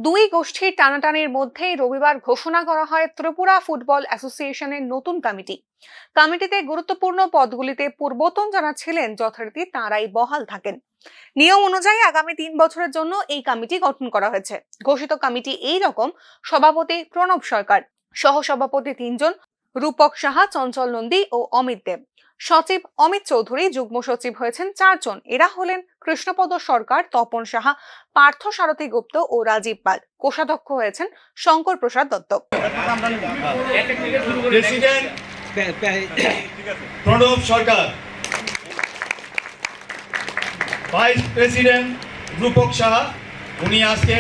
দুই গোষ্ঠীর টানাটানির মধ্যেই রবিবার ঘোষণা করা হয় ত্রিপুরা ফুটবল অ্যাসোসিয়েশনের নতুন কমিটি। কমিটিতে গুরুত্বপূর্ণ পদগুলিতে পূর্বতন যারা ছিলেন যথারীতি তাঁরাই বহাল থাকেন। নিয়ম অনুযায়ী আগামী 3 বছরের জন্য এই কমিটি গঠন করা হয়েছে। ঘোষিত কমিটি এই রকম: সভাপতি প্রণব সরকার, সহসভাপতি 3 জন, রূপক সাহা, চঞ্চল নন্দী ও অমিত দেব, সচিব অমিত চৌধুরী, যুগ্ম সচিব হয়েছেন 4 জন। এরা হলেন কৃষ্ণপদ সরকার, তপন সাহা, পার্থ সারথী গুপ্ত ও রাজীব পাল। কোষাধ্যক্ষ হয়েছেন শঙ্কর প্রসাদ দত্ত। প্রেসিডেন্ট প্রণব সরকার, ভাইস প্রেসিডেন্ট রূপক সাহা। উনি আজকে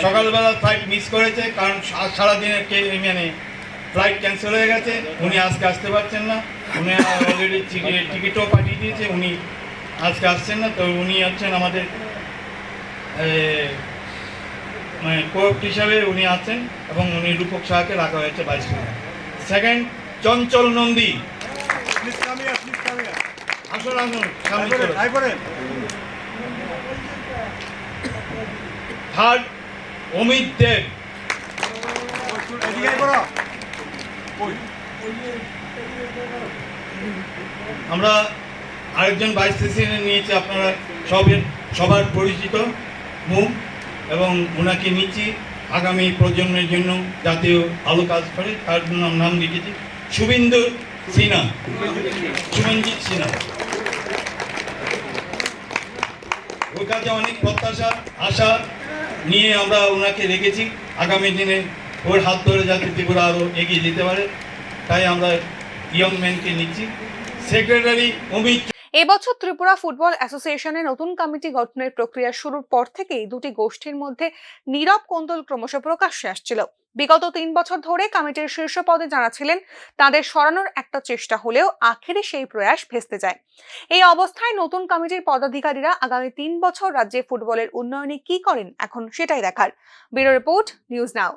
সকালবেলা ফ্লাইট মিস করেছে, কারণ সারাদিনের ফ্লাইট ক্যান্সেল হয়ে গেছে। উনি আজকে আসতে পারছেন না। উনি অলরেডি টিকিটও পাঠিয়ে দিয়েছে, উনি আজকে আসছেন না। তো উনি হচ্ছেন আমাদের কোর্ট হিসাবে উনি আছেন, এবং উনি রূপক সাহাকে রাখা হয়েছে ভাইস প্রেসিডেন্ট। সেকেন্ড, চঞ্চল নন্দী। আসুন আসুন, থার্ড, অমিত দেব। আমরা আরেকজন ভাইস প্রেসিডেন্ট নিয়েছি, আপনারা সবার পরিচিত মুখ, এবং ওনাকে নিচ্ছি আগামী প্রজন্মের জন্য জাতীয় ভালো কাজ করে। তার জন্য নাম লিখেছি শুভেন্দু সিনহা, শুভেঞ্জিৎ সিনহা। ওর কাছে অনেক প্রত্যাশা আশা নিয়ে আমরা ওনাকে রেখেছি। আগামী দিনে ওর হাত ধরে যাতে ত্রিপুরা আরও এগিয়ে যেতে পারে, তাই আমরা ইয়ং ম্যানকে নিচ্ছি। সেক্রেটারি অমিত। এবছর ত্রিপুরা ফুটবল অ্যাসোসিয়েশনের নতুন কমিটি গঠনের প্রক্রিয়া শুরুর পর থেকেই দুটি গোষ্ঠীর মধ্যে নীরব কোন্দল ক্রমশ প্রকাশ্যে আসছিল। বিগত 3 বছর ধরে কমিটির শীর্ষ পদে যারা ছিলেন তাদের সরানোর একটা চেষ্টা হলেও আখেরে সেই প্রয়াস ভেস্তে যায়। এই অবস্থায় নতুন কমিটির পদাধিকারীরা আগামী 3 বছর রাজ্যে ফুটবলের উন্নয়নে কি করেন, এখন সেটাই দেখার। Bureau report, news now.